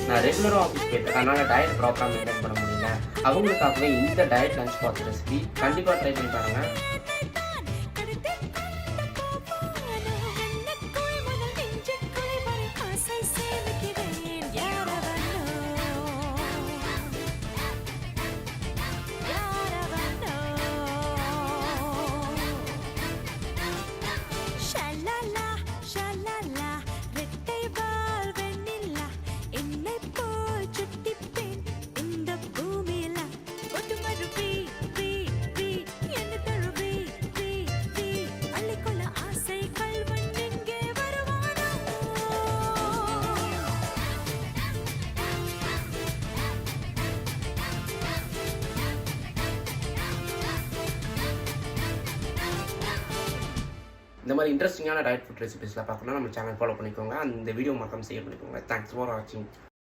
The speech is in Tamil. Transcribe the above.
நான் ரெகுலராக ஆஃபீஸ் போயிட்டு அதனால் டயட் ப்ராப்பராக மெயின்டைன் பண்ண முடியல. அவங்களுக்காகவே இந்த டயட் லஞ்ச் பாக்ஸ் ரெசிபி கண்டிப்பாக ட்ரை பண்ணி பாருங்கள். இந்த மாதிரி இன்ட்ரெஸ்டிங்கான டயட் ஃபுட் ரெசிபிஸ்லாம் பார்க்கணும்னா நம்ம சேனல் ஃபாலோ பண்ணிக்கோங்க. அந்த வீடியோ மறக்காம ஷேர் பண்ணிக்கோங்க. தேங்க்ஸ் ஃபார் வாட்சிங்.